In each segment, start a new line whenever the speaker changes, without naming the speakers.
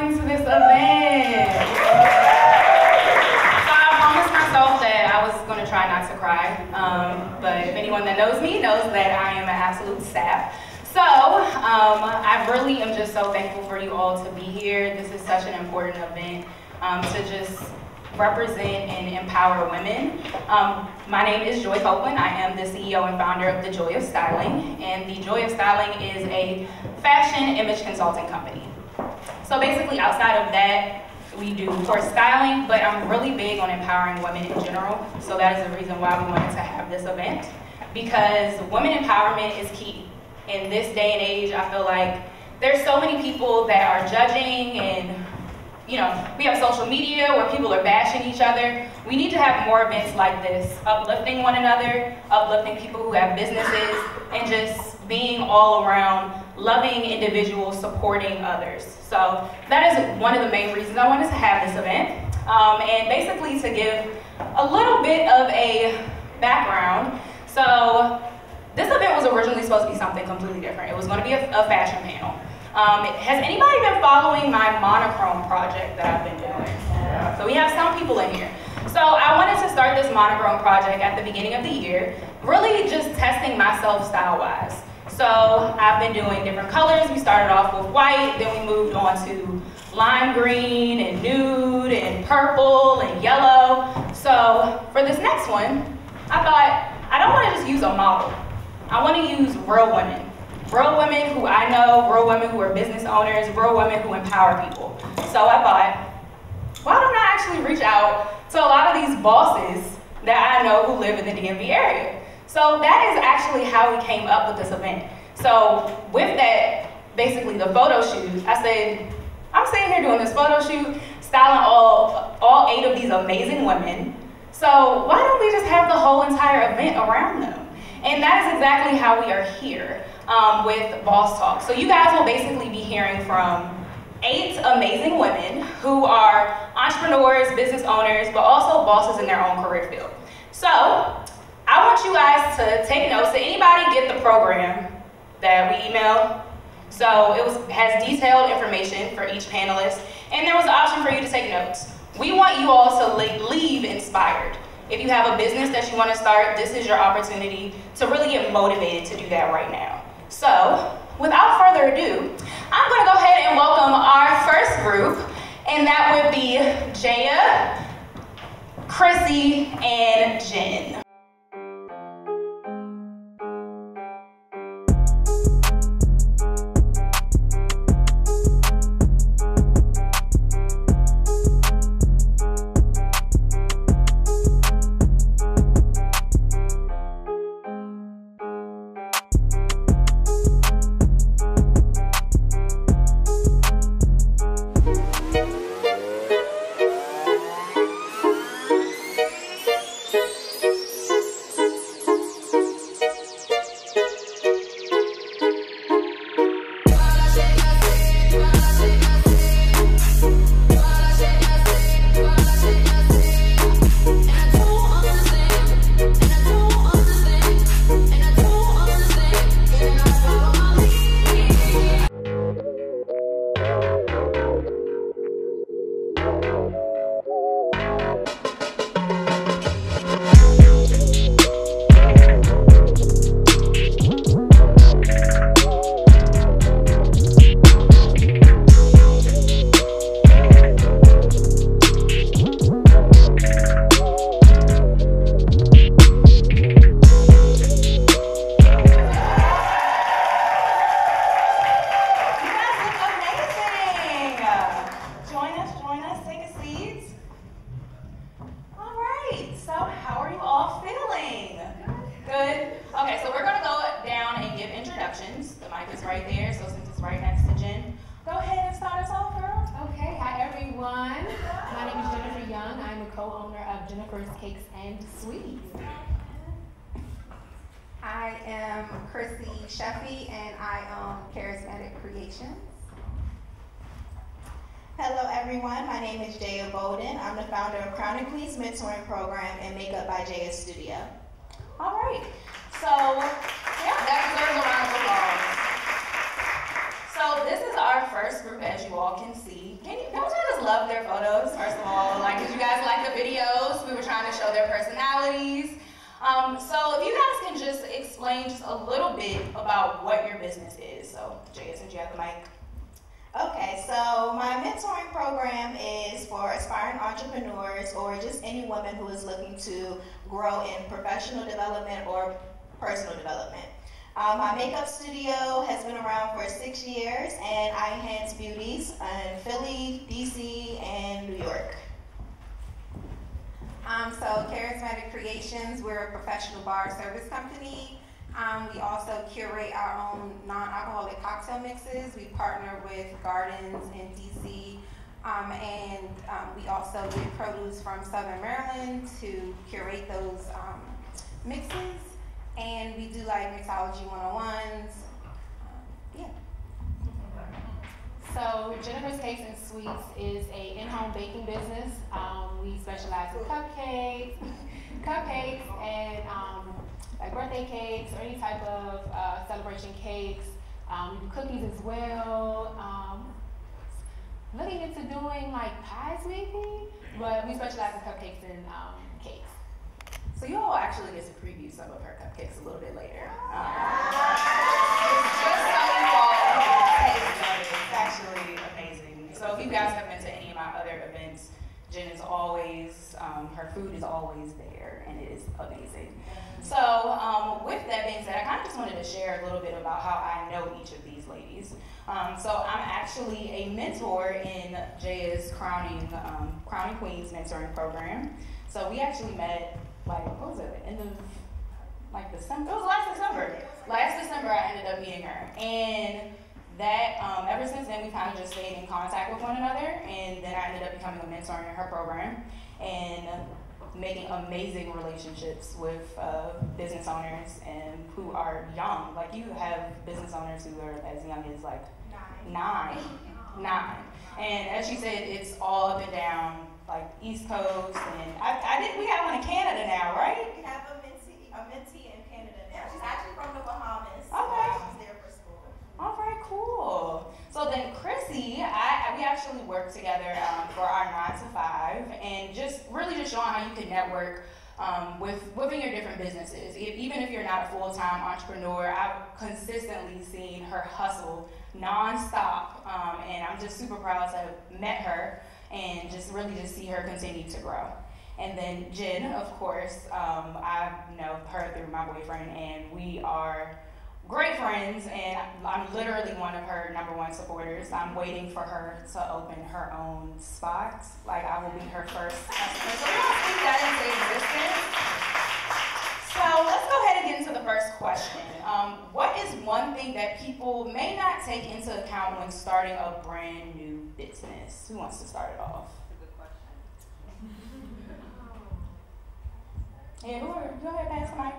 coming to this event. So I promised myself that I was going to try not to cry, but if anyone that knows me knows that I am an absolute sap. So I really am just so thankful for you all to be here. This is such an important event to just represent and empower women. My name is Joy Copeland. I am the CEO and founder of the Joy of Styling, and the Joy of Styling is a fashion image consulting company. So basically outside of that, we do course styling, but I'm really big on empowering women in general. So that is the reason why we wanted to have this event, because women empowerment is key. In this day and age, I feel like there's so many people that are judging, and you know, we have social media where people are bashing each other. We need to have more events like this, uplifting one another, uplifting people who have businesses, and just being all around loving individuals, supporting others. So that is one of the main reasons I wanted to have this event. And basically to give a little bit of a background. So this event was originally supposed to be something completely different. It was going to be a fashion panel. Has anybody been following my monochrome project that I've been doing? Yeah. So we have some people in here. So I wanted to start this monochrome project at the beginning of the year, really just testing myself style-wise. So I've been doing different colors. We started off with white, then we moved on to lime green and nude and purple and yellow. So for this next one, I thought, I don't want to just use a model. I want to use real women. Real women who I know, real women who are business owners, real women who empower people. So I thought, why don't I actually reach out to a lot of these bosses that I know who live in the DMV area? So that is actually how we came up with this event. So with that, basically the photo shoot, I said, I'm sitting here doing this photo shoot, styling all 8 of these amazing women. So why don't we just have the whole entire event around them? And that is exactly how we are here with Boss Talk. So you guys will basically be hearing from 8 amazing women who are entrepreneurs, business owners, but also bosses in their own career field. So I want you guys to take notes. Did anybody get the program that we emailed? So it has detailed information for each panelist, and there was an option for you to take notes. We want you all to leave inspired. If you have a business that you want to start, this is your opportunity to really get motivated to do that right now. So without further ado, I'm going to go ahead and welcome our first group, and that would be Jaya, Chrissy, and Jen.
I am Sheffey, and I own Charismatic. Hello everyone, my name is Jaya Bolden. I'm the founder of Crown and Queens Mentoring Program and Makeup by Jaya Studio.
All right, so yeah, that deserves a round of applause. So this is our first group, as you all can see. Don't you just love their photos, first of all? Like, did you guys like the videos? We were trying to show their personalities. So if you guys can just explain just a little bit about what your business is. So, Jaya, since you have the mic.
Okay, so my mentoring program is for aspiring entrepreneurs or just any woman who is looking to grow in professional development or personal development. My makeup studio has been around for 6 years, and I enhance beauties in Philly, DC, and New York.
So Charismatic Creations, we're a professional bar service company. We also curate our own non-alcoholic cocktail mixes. We partner with gardens in DC, and we also get produce from Southern Maryland to curate those mixes. And we do like mixology 101s. Yeah.
So Gennifer's Cakes and Sweets is a in-home baking business. We specialize in cupcakes and like birthday cakes or any type of celebration cakes. We do cookies as well. Looking into doing like pies maybe, but we specialize in cupcakes and cakes.
So you all actually get to preview some of her cupcakes a little bit later. Just so you all taste them, it's actually amazing. So if you guys have been to any of my other events, Jen is always, her food is always there, and it is amazing. So with that being said, I kind of just wanted to share a little bit about how I know each of these ladies. So I'm actually a mentor in Jaya's Crowning Queens mentoring program. So we actually met, like, what was it, end of, like, December? It was last December. Last December, I ended up meeting her. And that, ever since then, we kind of just stayed in contact with one another. And then I ended up becoming a mentor in her program and making amazing relationships with business owners and who are young. Like, you have business owners who are as young as, like, nine. And as she said, it's all up and down, like East Coast, and we have one in Canada now, right?
We have a mentee in Canada now. She's actually from the Bahamas.
Okay.
She's there for school.
All right, cool. So then Chrissy, we actually work together for our 9 to 5, and just showing how you can network within your different businesses. Even if you're not a full-time entrepreneur, I've consistently seen her hustle nonstop, and I'm just super proud to have met her and just see her continue to grow. And then Jen, of course, I know her through my boyfriend, and we are great friends, and I'm literally one of her #1 supporters. I'm waiting for her to open her own spot. Like, I will be her first customer. So we don't speak that into existence. So let's go ahead and get into the first question. What is one thing that people may not take into account when starting a brand new business? Who wants to start it off?
That's a good question.
Yeah, go ahead, pass the mic.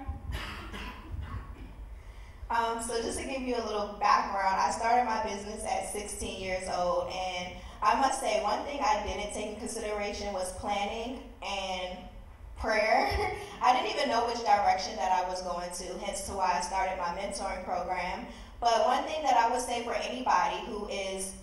So just to give you a little background, I started my business at 16 years old, and I must say one thing I didn't take into consideration was planning and prayer. I didn't even know which direction that I was going to, hence to why I started my mentoring program. But one thing that I would say for anybody who is,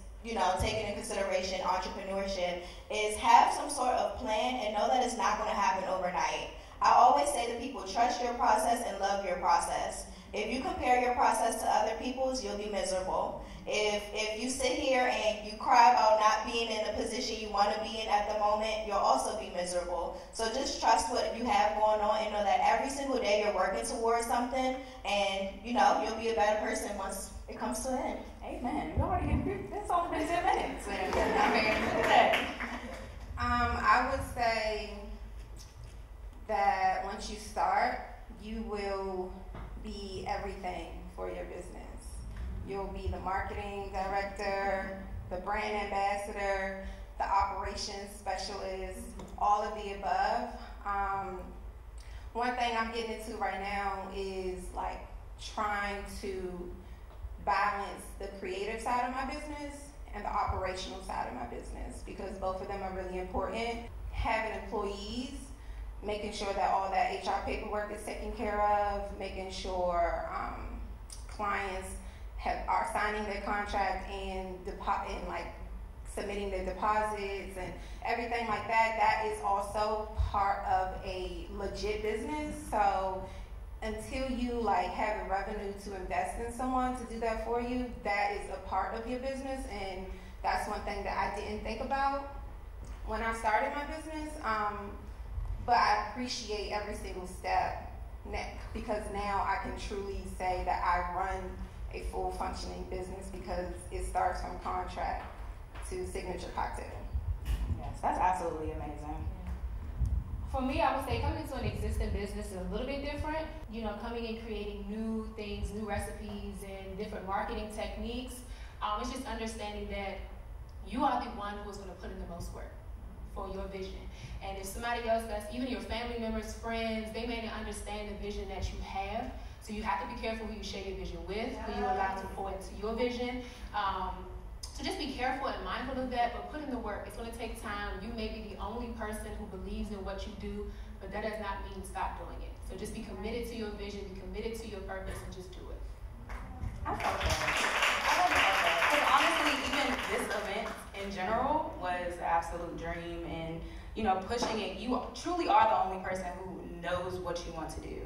taking into consideration entrepreneurship is have some sort of plan and know that it's not going to happen overnight. I always say to people, trust your process and love your process. If you compare your process to other people's, you'll be miserable. If you sit here and you cry about not being in the position you want to be in at the moment, you'll also be miserable. So just trust what you have going on and know that every single day you're working towards something, and you'll be a better person once it comes to an end.
Amen. You already get this all been 10 minutes. I mean, look at that.
I would say that once you start, you will be everything for your business. You'll be the marketing director, the brand ambassador, the operations specialist, all of the above. One thing I'm getting into right now is like trying to balance the creative side of my business and the operational side of my business, because both of them are really important. Having employees, making sure that all that HR paperwork is taken care of, making sure clients are signing their contract and like submitting the deposits and everything like that, that is also part of a legit business. So until you like have the revenue to invest in someone to do that for you, that is a part of your business. And that's one thing that I didn't think about when I started my business. But I appreciate every single step because now I can truly say that I run a full functioning business because it starts from contract to signature cocktail.
Yes, that's absolutely amazing.
For me, I would say coming into an existing business is a little bit different. You know, coming and creating new things, new recipes, and different marketing techniques. It's just understanding that you are the one who is going to put in the most work for your vision. And if somebody else does, even your family members, friends, they may not understand the vision that you have. So you have to be careful who you share your vision with, who you allow to pour into your vision. So just be careful and mindful of that, but put in the work. It's going to take time. You may be the only person who believes in what you do, but that does not mean stop doing it. So just be committed to your vision, be committed to your purpose, and just do it.
I love that. Because honestly, even this event in general was an absolute dream, and you know, pushing it, you truly are the only person who knows what you want to do.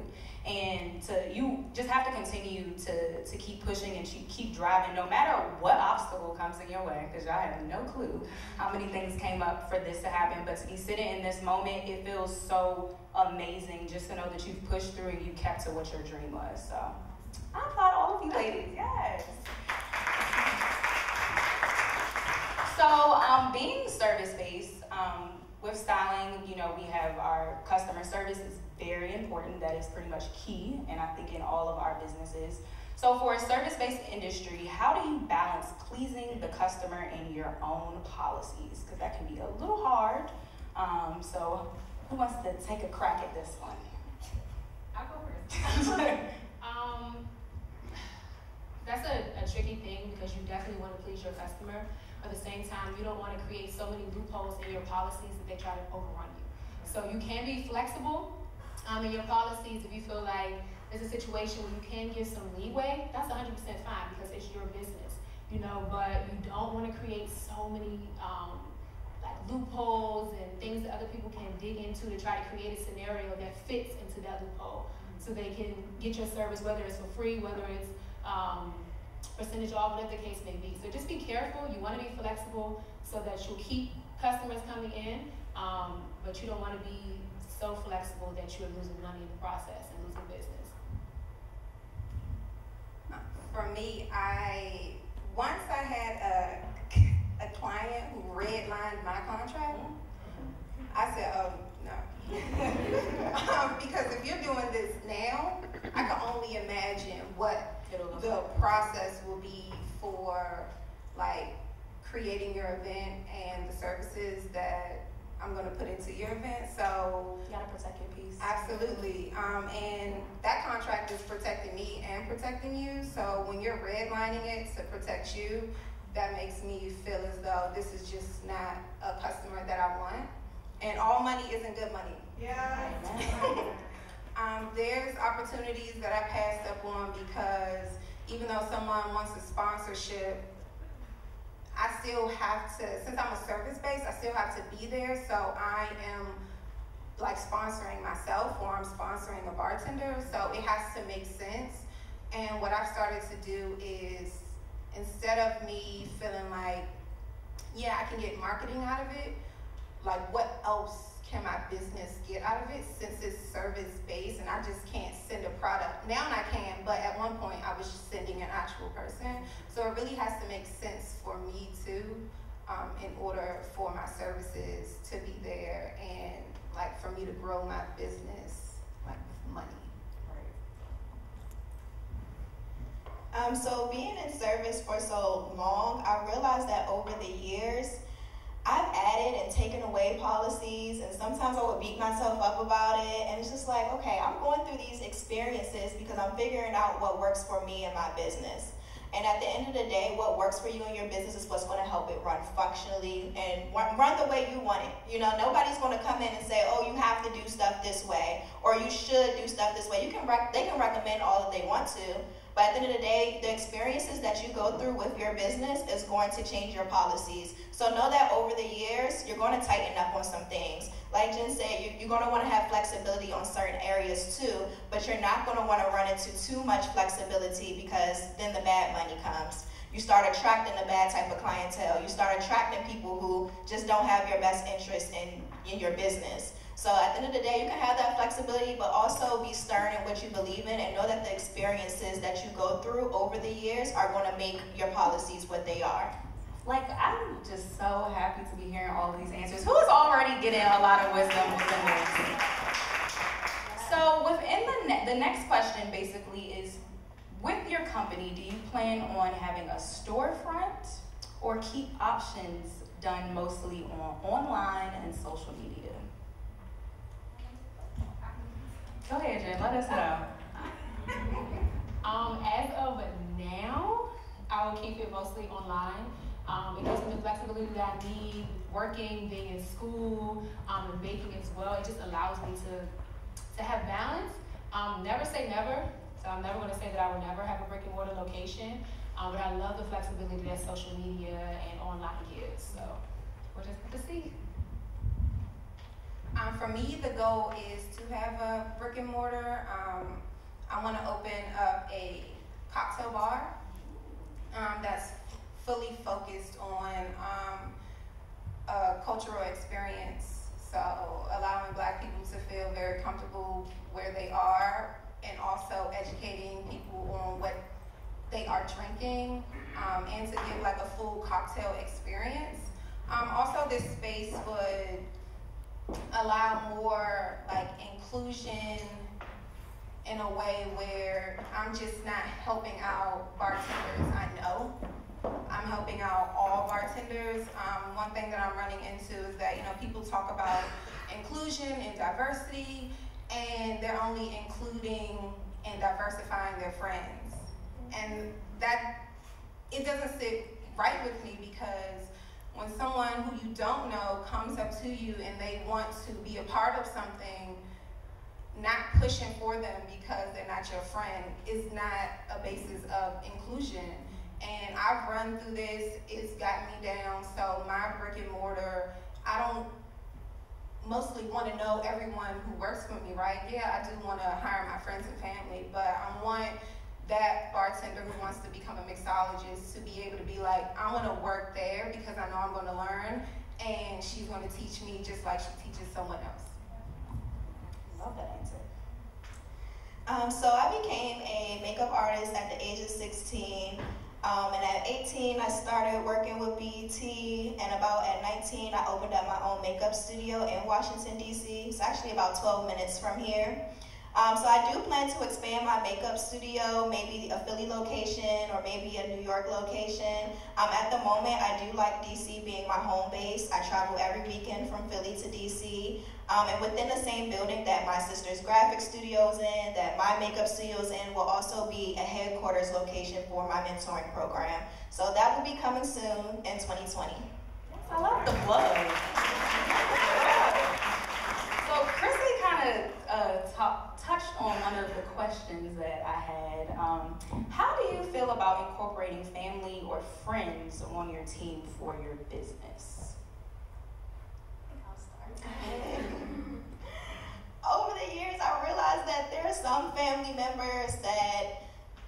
And you just have to continue to keep pushing and keep driving no matter what obstacle comes in your way, because y'all have no clue how many things came up for this to happen. But to be sitting in this moment, it feels so amazing just to know that you've pushed through and you kept to what your dream was. So I applaud all of you ladies. Yes. So being service-based, with styling, you know, we have our customer service is very important. That is pretty much key, and I think in all of our businesses. So for a service-based industry, how do you balance pleasing the customer and your own policies? Because that can be a little hard. So who wants to take a crack at this one?
I'll go first. That's a tricky thing because you definitely want to please your customer. At the same time, you don't want to create so many loopholes in your policies that they try to overrun you. So you can be flexible in your policies if you feel like there's a situation where you can give some leeway. That's 100% fine because it's your business, you know. But you don't want to create so many like loopholes and things that other people can dig into to try to create a scenario that fits into that loophole, so they can get your service, whether it's for free, whether it's percentage off, whatever the case may be. So just be careful. You want to be flexible so that you'll keep customers coming in, but you don't want to be so flexible that you're losing money in the process and losing business.
For me, once I had a client who redlined my contract, I said, oh, no. Because if you're doing this now, I can only imagine what the process will be for like creating your event and the services that I'm going to put into your event. So
you gotta protect your peace.
Absolutely. And that contract is protecting me and protecting you. So when you're redlining it to protect you, that makes me feel as though this is just not a customer that I want. And all money isn't good money.
Yeah.
There's opportunities that I passed up on because even though someone wants a sponsorship, I still have to, since I'm a service-based, I still have to be there. So I am like sponsoring myself, or I'm sponsoring a bartender. So it has to make sense. And what I've started to do is, instead of me feeling like, yeah, I can get marketing out of it, like what else can my business get out of it, since it's service-based and I just can't send a product. Now I can, but at one point I was just sending an actual person. So it really has to make sense for me too, in order for my services to be there and like for me to grow my business like with money.
So being in service for so long, I realized that over the years, I've added and taken away policies, and sometimes I would beat myself up about it, and it's just like, okay, I'm going through these experiences because I'm figuring out what works for me and my business. And at the end of the day, what works for you and your business is what's going to help it run functionally and run the way you want it. You know, nobody's going to come in and say, oh, you have to do stuff this way, or you should do stuff this way. They can recommend all that they want to, But at the end of the day, the experiences that you go through with your business is going to change your policies. So know that over the years, you're going to tighten up on some things. Like Jen said, you're going to want to have flexibility on certain areas too, but you're not going to want to run into too much flexibility, because then the bad money comes. You start attracting the bad type of clientele. You start attracting people who just don't have your best interest in your business. So at the end of the day, you can have that flexibility, but also be stern in what you believe in, and know that the experiences that you go through over the years are going to make your policies what they are.
Like, I'm just so happy to be hearing all of these answers. Who is already getting a lot of wisdom within this? So within the next question basically is, with your company, do you plan on having a storefront or keep options done mostly on online and social media? Go ahead, Jen, let us know.
As of now, I will keep it mostly online. It gives me the flexibility that I need, working, being in school, and baking as well. It just allows me to have balance. Never say never. So I'm never going to say that I will never have a brick and mortar location. But I love the flexibility that social media and online gives. So we'll just have to see.
For me, the goal is to have a brick and mortar. I want to open up a cocktail bar that's fully focused on a cultural experience. So allowing Black people to feel very comfortable where they are, and also educating people on what they are drinking, and to give like a full cocktail experience. Also, this space would allow more like inclusion in a way where I'm just not helping out bartenders I know. I'm helping out all bartenders. One thing that I'm running into is that, people talk about inclusion and diversity, and they're only including and diversifying their friends. And that, it doesn't sit right with me, because when someone who you don't know comes up to you and they want to be a part of something, not pushing for them because they're not your friend is not a basis of inclusion. And I've run through this, it's got me down. So my brick and mortar, I don't mostly want to know everyone who works for me, right? Yeah, I do want to hire my friends and family, but I want that bartender who wants to become a mixologist to be able to be like, I want to work there because I know I'm going to learn, and she's going to teach me just like she teaches someone else.
Love that answer. So I became a makeup artist at the age of 16. And at 18, I started working with BET, and about at 19, I opened up my own makeup studio in Washington, D.C. It's actually about 12 minutes from here. So I do plan to expand my makeup studio, maybe a Philly location or maybe a New York location. At the moment, I do like DC being my home base. I travel every weekend from Philly to DC. And within the same building that my sister's graphic studio is in, that my makeup studio is in, will also be a headquarters location for my mentoring program. So that will be coming soon in 2020.
I love the plug. So Chrissy kind of touched on one of the questions that I had. How do you feel about incorporating family or friends on your team for your business?
I'll start. Over the years, I realized that there are some family members that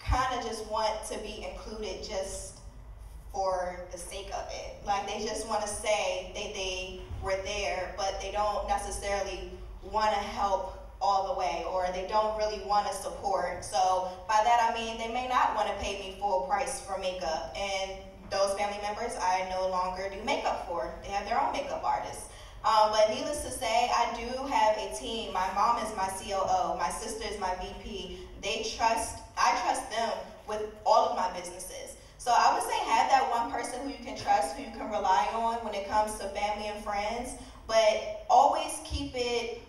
kind of just want to be included just for the sake of it. Like, they just want to say they were there, but they don't necessarily want to help all the way, or they don't really want to support. So by that I mean they may not want to pay me full price for makeup, and those family members I no longer do makeup for. They have their own makeup artists. But needless to say, I do have a team. My mom is my COO, my sister is my VP. I trust them with all of my businesses. So I would say have that one person who you can trust, who you can rely on when it comes to family and friends, but always keep it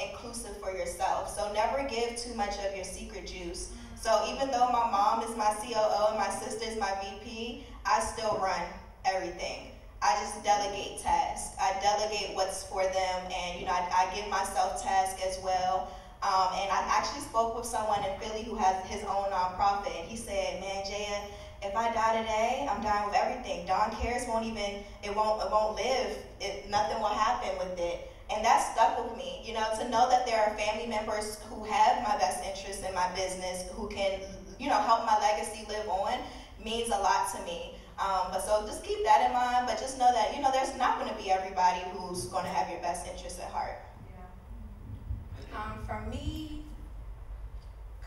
inclusive for yourself. So never give too much of your secret juice. So even though my mom is my COO and my sister is my VP, I still run everything. I just delegate tasks. I delegate what's for them, and I give myself tasks as well. And I actually spoke with someone in Philly who has his own nonprofit, and he said, man, Jaya, if I die today, I'm dying with everything. Don Cares won't live. Nothing will happen with it. And that stuck with me, you know, to know that there are family members who have my best interests in my business, who can, you know, help my legacy live on, means a lot to me. But so just keep that in mind, but just know that, you know, there's not going to be everybody who's going to have your best interests at heart.
Yeah. For me,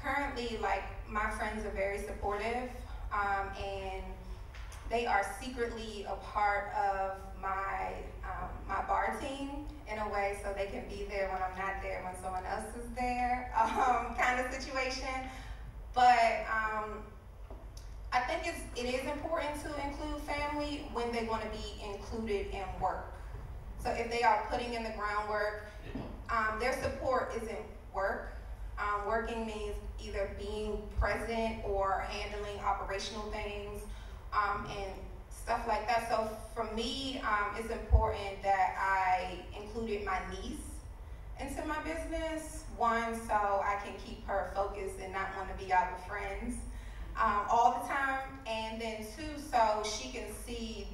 currently, like, my friends are very supportive, and they are secretly a part of my bar team in a way, so they can be there when I'm not there, when someone else is there, kind of situation. But I think it is important to include family when they want to be included in work. So if they are putting in the groundwork, their support isn't work. Working means either being present or handling operational things and stuff like that. So for me, it's important that I included my niece into my business. One, so I can keep her focused and not want to be out with friends all the time. And then two, so she can see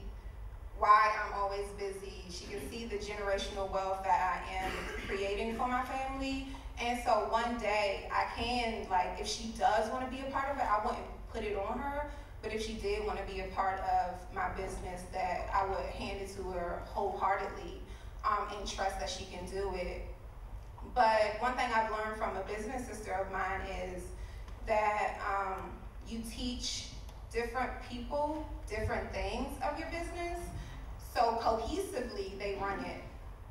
why I'm always busy. She can see the generational wealth that I am creating for my family. And so one day I can, like, if she does want to be a part of it, I wouldn't put it on her. But if she did want to be a part of my business, that I would hand it to her wholeheartedly and trust that she can do it. But one thing I've learned from a business sister of mine is that you teach different people different things of your business. So cohesively, they run it,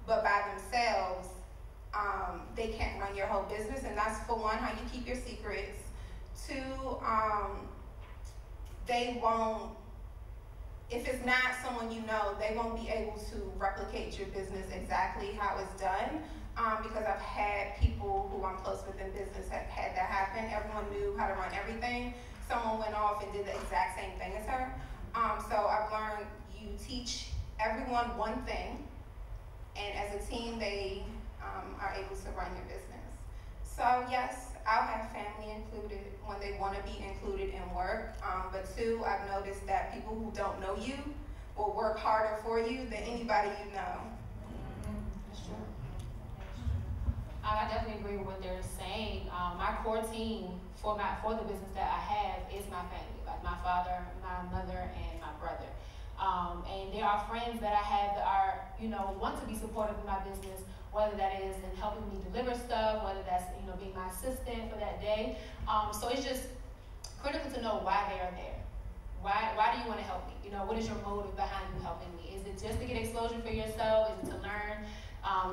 but by themselves, they can't run your whole business. And that's, for one, how you keep your secrets. Two, they won't, if it's not someone you know, they won't be able to replicate your business exactly how it's done. Because I've had people who I'm close with in business have had that happen. Everyone knew how to run everything. Someone went off and did the exact same thing as her. So I've learned you teach everyone one thing, and as a team, they are able to run your business. So yes, I'll have family included when they want to be included in work. But two, I've noticed that people who don't know you will work harder for you than anybody you know.
That's true. I definitely agree with what they're saying. My core team for the business that I have is my family, like my father, my mother, and my brother. And there are friends that I have that are, you know, want to be supportive of my business, whether that is in helping me deliver stuff, whether that's, you know, being my assistant for that day. So it's just critical to know why they are there. Why do you want to help me? You know, what is your motive behind you helping me? Is it just to get exposure for yourself? Is it to learn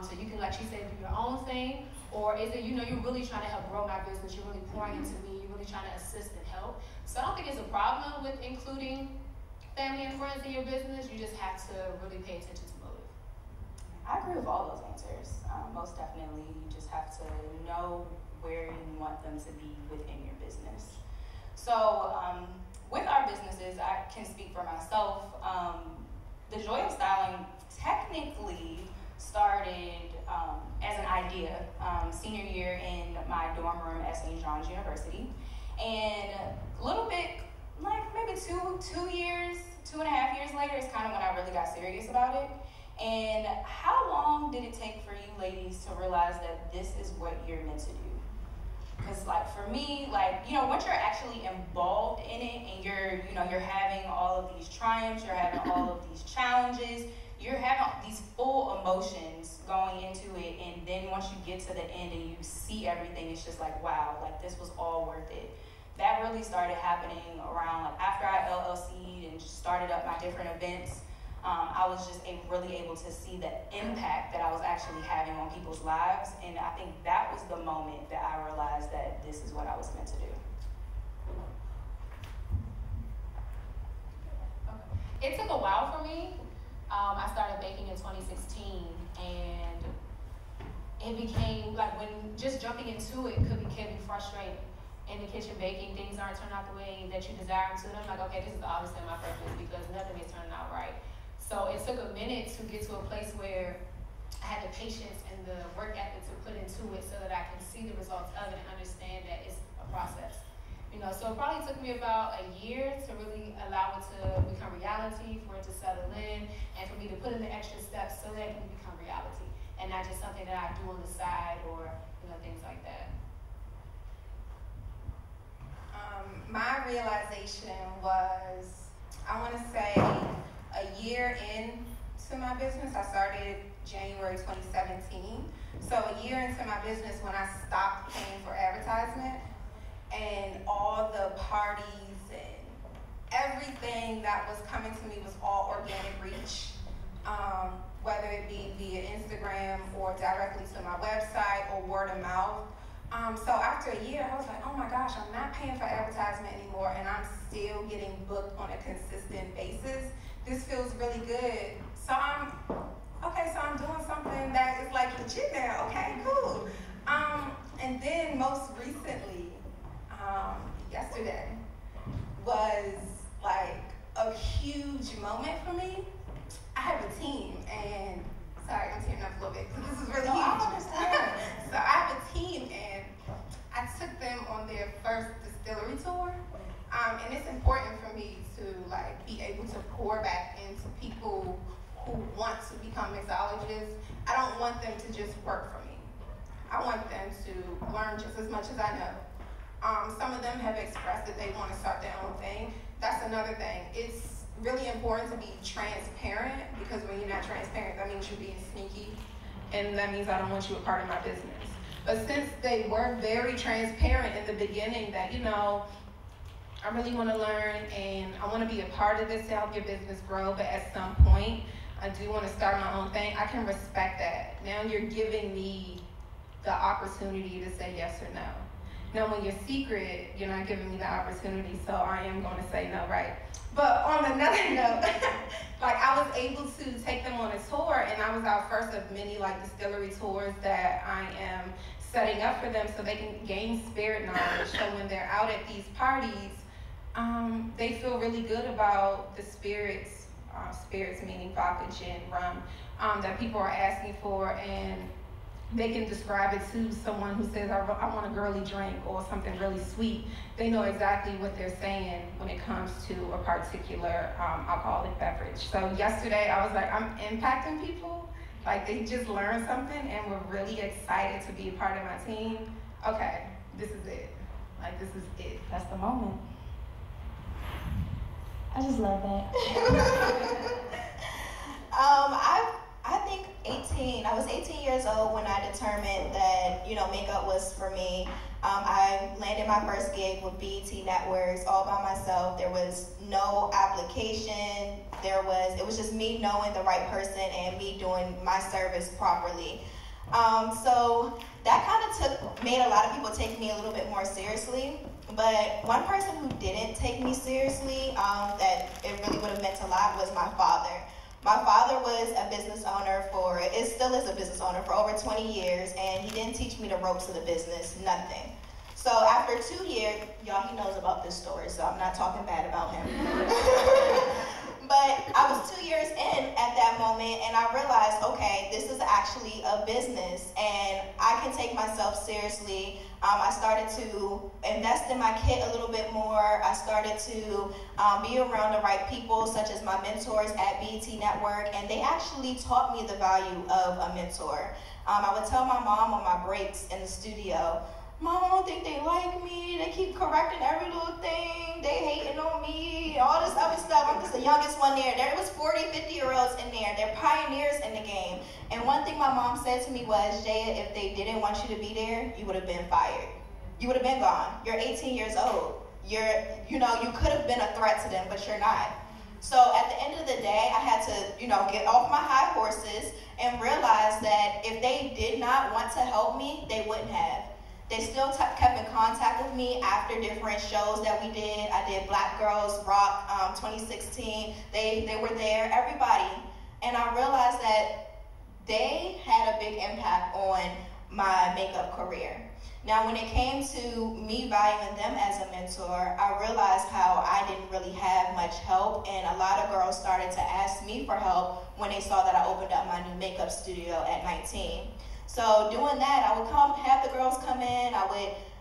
so you can, like she said, do your own thing? Or is it, you know, you're really trying to help grow my business, you're really pouring into me, you're really trying to assist and help? So I don't think it's a problem with including family and friends in your business. You just have to really pay attention to motive.
I agree with all those answers. Most definitely, you just have to know where you want them to be within your business. So with our businesses, I can speak for myself. The Joy of Styling technically started as an idea senior year in my dorm room at St. John's University. And a little bit, like maybe 2.5 years later is kind of when I really got serious about it. And how long did it take for you ladies to realize that this is what you're meant to do? Because like for me, like, you know, once you're actually involved in it and you're having all of these triumphs, you're having all of these challenges, you're having these full emotions going into it, and then once you get to the end and you see everything, it's just like, wow, like this was all worth it. That really started happening around, like, after I LLC'd and just started up my different events. I was just really able to see the impact that I was actually having on people's lives, and I think that was the moment that I realized that this is what I was meant to do.
Okay. It took a while for me. I started baking in 2016, and it became like, when just jumping into it can be frustrating. In the kitchen baking, things aren't turning out the way that you desire them to. And I'm like, okay, this is obviously my purpose because nothing is turning out right. So it took a minute to get to a place where I had the patience and the work ethic to put into it so that I can see the results of it and understand that it's a process. You know, so it probably took me about a year to really allow it to become reality, for it to settle in, and for me to put in the extra steps so that it can become reality, and not just something that I do on the side or, you know, things like that.
My realization was, I want to say, a year into my business. I started January 2017. So a year into my business when I stopped paying for advertisement, and all the parties and everything that was coming to me was all organic reach, whether it be via Instagram or directly to my website or word of mouth. So after a year, I was like, oh my gosh, I'm not paying for advertisement anymore, and I'm still getting booked on a consistent basis. This feels really good. So I'm doing something that is like legit now. Okay, cool. And then most recently, yesterday was like a huge moment for me. I have a team, and sorry, I'm tearing up a little bit because this is really huge. So I have a team, and I took them on their first distillery tour. And it's important for me to like be able to pour back into people who want to become mixologists. I don't want them to just work for me. I want them to learn just as much as I know. Some of them have expressed that they want to start their own thing. That's another thing. It's really important to be transparent, because when you're not transparent, that means you're being sneaky, and that means I don't want you a part of my business. But since they were very transparent in the beginning that, you know, I really want to learn and I want to be a part of this to help your business grow, but at some point I do want to start my own thing, I can respect that. Now you're giving me the opportunity to say yes or no. Now when you're secret, you're not giving me the opportunity, so I am going to say no, right? But on another note, like I was able to take them on a tour, and I was our first of many like distillery tours that I am setting up for them so they can gain spirit knowledge. So when they're out at these parties, they feel really good about the spirits meaning vodka, gin, rum, that people are asking for, and they can describe it to someone who says, I want a girly drink or something really sweet. They know exactly what they're saying when it comes to a particular alcoholic beverage. So yesterday I was like, I'm impacting people. Like they just learned something and were really excited to be a part of my team. Okay, this is it. Like this is it. That's the moment.
I just love that.
I think I was 18 years old when I determined that, you know, makeup was for me. I landed my first gig with BET Networks all by myself. There was no application. It was just me knowing the right person and me doing my service properly. So that kind of made a lot of people take me a little bit more seriously. But one person who didn't take me seriously, that it really would have meant a lot, was my father. My father was a business owner it still is a business owner for over 20 years, and he didn't teach me the ropes of the business, nothing. So after 2 years, y'all, he knows about this story, so I'm not talking bad about him. But I was 2 years in at that moment, and I realized, okay, this is actually a business, and I can take myself seriously. I started to invest in my kit a little bit more. I started to be around the right people, such as my mentors at BET Network, and they actually taught me the value of a mentor. I would tell my mom on my breaks in the studio, Mom, I don't think they like me. They keep correcting every little thing. They hating on me, all this other stuff. I'm just the youngest one there. There was 40, 50-year-olds in there. They're pioneers in the game. And one thing my mom said to me was, Jaya, if they didn't want you to be there, you would have been fired. You would have been gone. You're 18 years old. You could have been a threat to them, but you're not. So at the end of the day, I had to, get off my high horses and realize that if they did not want to help me, they wouldn't have. They still kept in contact with me after different shows that we did. I did Black Girls Rock 2016. They were there, everybody. And I realized that they had a big impact on my makeup career. Now, when it came to me valuing them as a mentor, I realized how I didn't really have much help, and a lot of girls started to ask me for help when they saw that I opened up my new makeup studio at 19. So doing that, I would have the girls come in,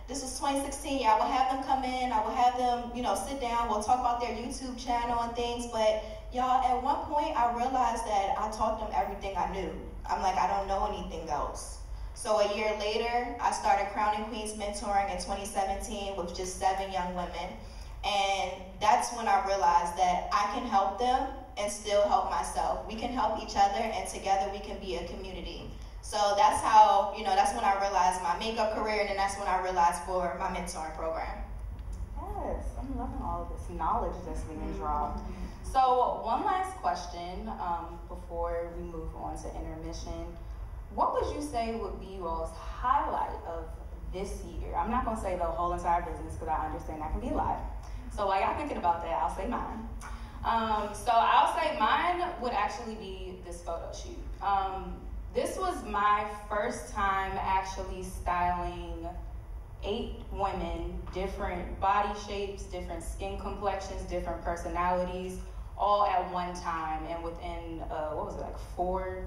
this was 2016, I would have them come in, I would have them, sit down, we'll talk about their YouTube channel and things, but y'all, at one point, I realized that I taught them everything I knew. I'm like, I don't know anything else. So a year later, I started Crowning Queens Mentoring in 2017 with just 7 young women. And that's when I realized that I can help them and still help myself. We can help each other, and together we can be a community. So that's how, that's when I realized my makeup career, and then that's when I realized for my mentoring program.
Yes, I'm loving all of this knowledge that's being dropped. So one last question before we move on to intermission. What would you say would be you all's highlight of this year? I'm not going to say the whole entire business because I understand that can be a lot. So while y'all thinking about that, I'll say mine. So I'll say mine would actually be this photo shoot. This was my first time actually styling 8 women, different body shapes, different skin complexions, different personalities, all at one time, and within like 4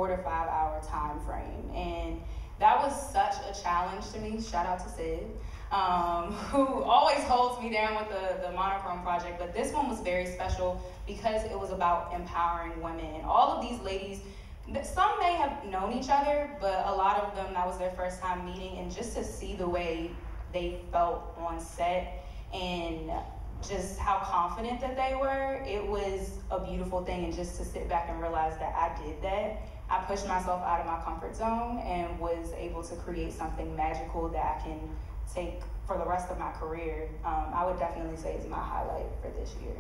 to 5 hour time frame. And that was such a challenge to me. Shout out to Sid, who always holds me down with the monochrome project. But this one was very special because it was about empowering women. And all of these ladies, some may have known each other, but a lot of them, that was their first time meeting. And just to see the way they felt on set and just how confident that they were, it was a beautiful thing. And just to sit back and realize that I did that, I pushed myself out of my comfort zone and was able to create something magical that I can take for the rest of my career. I would definitely say is my highlight for this year.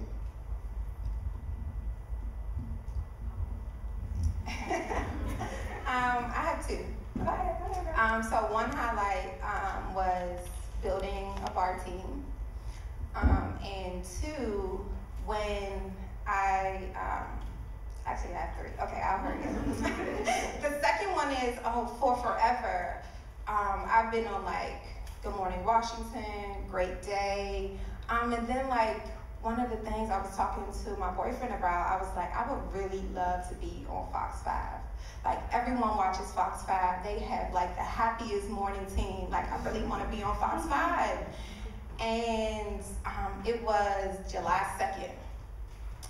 I have 2.
Go ahead.
So one highlight was building a bar team. And 2, when I actually I have 3. Okay, I'll hurry up. The second one is for forever. I've been on Good Morning Washington, Great Day, and then one of the things I was talking to my boyfriend about, I was like, I would really love to be on Fox 5. Everyone watches Fox 5. They have the happiest morning team. I really want to be on Fox 5. And it was July 2nd.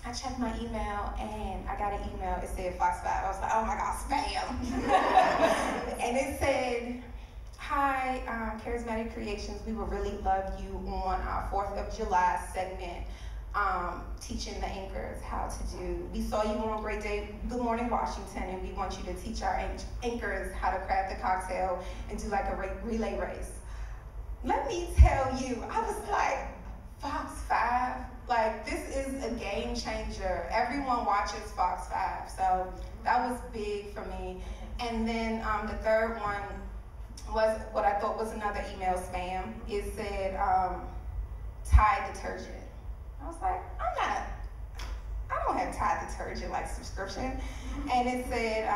I checked my email and I got an email. It said Fox 5. I was like, oh my God, spam. And it said, hi, Charismatic Creations. We would really love you on our 4th of July segment, teaching the anchors how to do. We saw you on Great Day, Good Morning Washington, and we want you to teach our anchors how to craft a cocktail and do a relay race. Let me tell you, I was like, Fox 5? This is a game changer. Everyone watches Fox 5, so that was big for me. And then the third one was what I thought was another email spam. It said Tide detergent. I was like, I don't have Tide detergent subscription. And it said,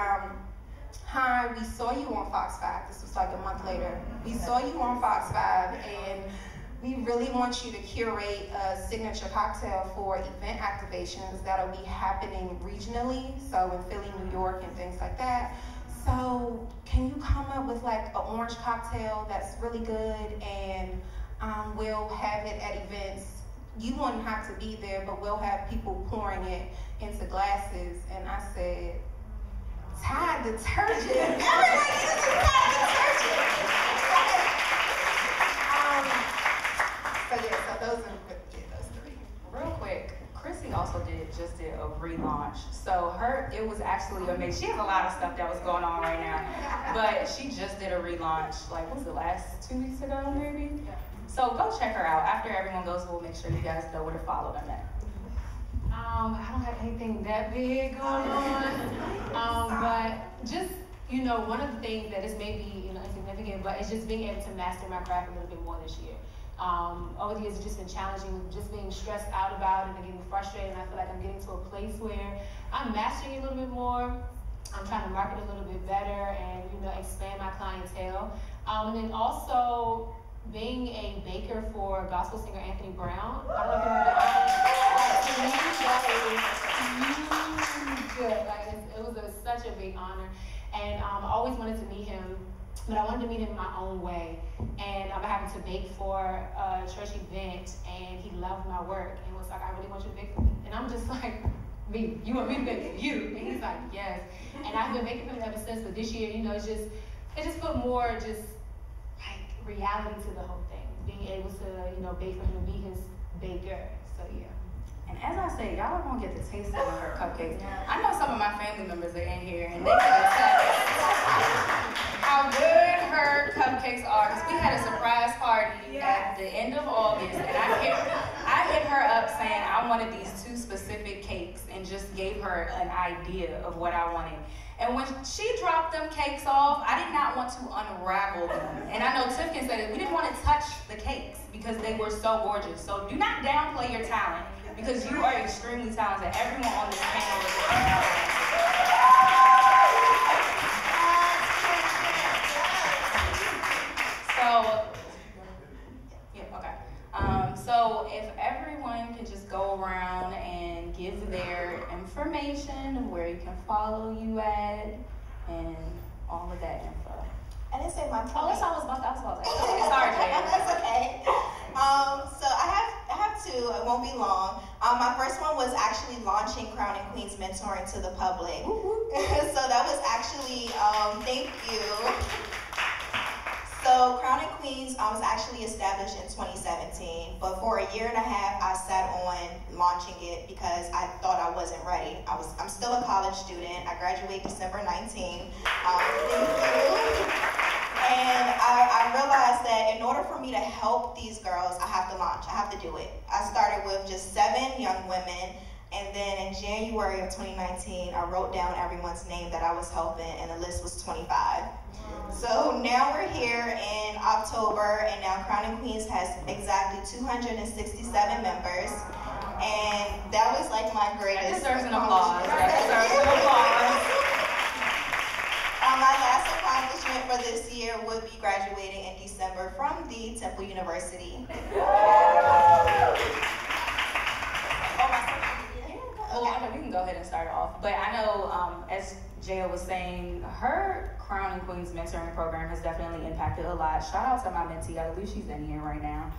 hi, we saw you on Fox 5. This was a month later. We saw you on Fox 5, and we really want you to curate a signature cocktail for event activations that'll be happening regionally, so in Philly, New York, and things like that. So can you come up with an orange cocktail that's really good, and we'll have it at events. You wouldn't have to be there, but we'll have people pouring it into glasses. And I said, Tide detergent. Everybody uses Tide detergent. So those 3.
Real quick, Chrissy also just did a relaunch. So it was actually amazing. She has a lot of stuff that was going on right now, but she just did a relaunch. What was it, last 2 weeks ago maybe? So go check her out. After everyone goes, we'll make sure you guys know where to follow them at.
I don't have anything that big going on, but just, one of the things that is maybe, insignificant, but it's just being able to master my craft a little bit more this year. Over the years, it's just been challenging, just being stressed out about it and getting frustrated, and I feel like I'm getting to a place where I'm mastering it a little bit more. I'm trying to market a little bit better and, expand my clientele. And then also being a baker for gospel singer Anthony Brown. I don't know if you remember. That is huge. It was such a big honor. And I always wanted to meet him, but I wanted to meet him in my own way. And I happened to bake for a church event, and he loved my work and was like, I really want you to bake for me. And I'm just like, me, you want me to bake for you? And he's like, yes. And I've been baking for him ever since, but this year, it just put more like reality to the whole thing. Being able to, bake for him and be his baker. So yeah.
And as I said, y'all are gonna get the taste of her cupcakes. I know some of my family members are in here, and they can attest how good her cupcakes are. Because we had a surprise party at the end of August, and I hit her up saying I wanted these 2 specific cakes, and just gave her an idea of what I wanted. And when she dropped them cakes off, I did not want to unravel them. And I know Tiff can say that we didn't want to touch the cakes because they were so gorgeous. So do not downplay your talent, because you are extremely talented. Everyone on this panel is So if everyone can just go around and give their information of where you can follow you at and all of that info.
I didn't say my point.
Oh, that's all I was about to say. Okay, sorry, Jaya.
That's okay. So I have 2. It won't be long. My first one was actually launching Crown and Queens mentoring to the public. So that was actually, thank you. So Crown and Queens was actually established in 2017, but for a year and a half I sat on launching it because I thought I wasn't ready. I'm still a college student. I graduate December 19. Thank you. And I realized that in order for me to help these girls, I have to launch. I have to do it. I started with just 7 young women, and then in January of 2019, I wrote down everyone's name that I was helping, and the list was 25. So now we're here in October, and now Crown and Queens has exactly 267 members, and that was like my greatest.
That deserves an applause. That deserves an applause.
My last accomplishment for this year would be graduating in December from the Temple University.
Okay, we can go ahead and start off. But I know, as Jaya was saying, her Crown and Queens mentoring program has definitely impacted a lot. Shout out to my mentee. I believe she's in here right now.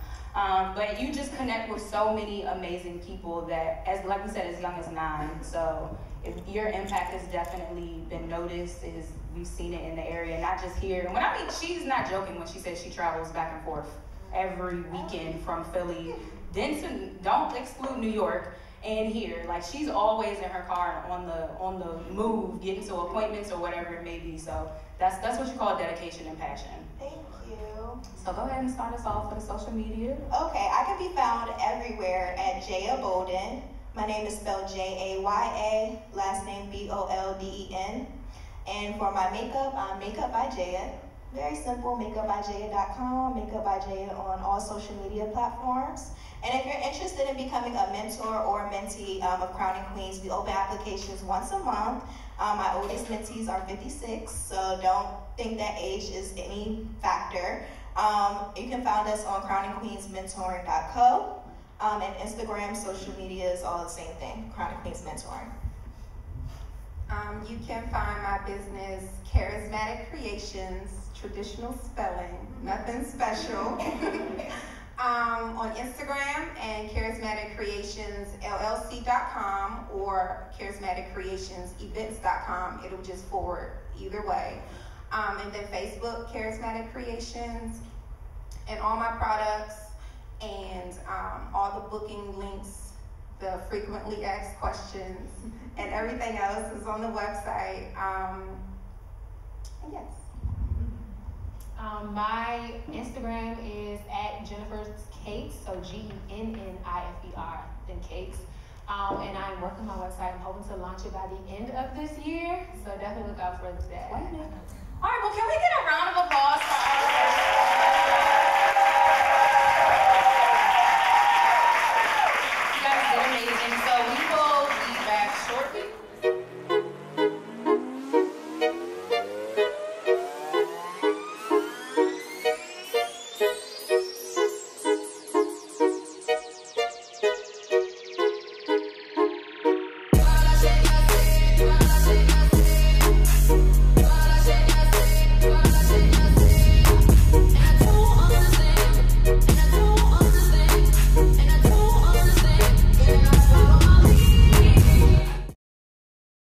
But you just connect with so many amazing people that, like we said, as young as 9. So if your impact has definitely been noticed. We've seen it in the area, not just here. And when I mean, she's not joking when she says she travels back and forth every weekend from Philly. Don't exclude New York. And here, like, she's always in her car on the move, getting to appointments or whatever it may be. So that's what you call dedication and passion.
Thank you.
So go ahead and start us off with the social media.
Okay, I can be found everywhere at Jaya Bolden. My name is spelled Jaya, last name Bolden. And for my makeup, I'm Makeup by Jaya. Very simple, makeupbyjaya.com, Makeup by Jaya on all social media platforms. And if you're interested in becoming a mentor or a mentee of Crown and Queens, we open applications once a month. My oldest mentees are 56, so don't think that age is any factor. You can find us on crownandqueensmentoring.co. And Instagram, social media is all the same thing, Crown and Queens Mentoring.
You can find my business, Charismatic Creations, traditional spelling, nothing special. On Instagram and charismaticcreationsllc.com or charismaticcreationsevents.com. It'll just forward either way. And then Facebook, Charismatic Creations, and all my products and all the booking links, the frequently asked questions, and everything else is on the website. Yes.
My Instagram is at Gennifer's Cakes, so Gennifer, then Cakes. And I'm working my website. I'm hoping to launch it by the end of this year, so definitely look out for that.
Wait a minute. All right, well, can we get a round of applause for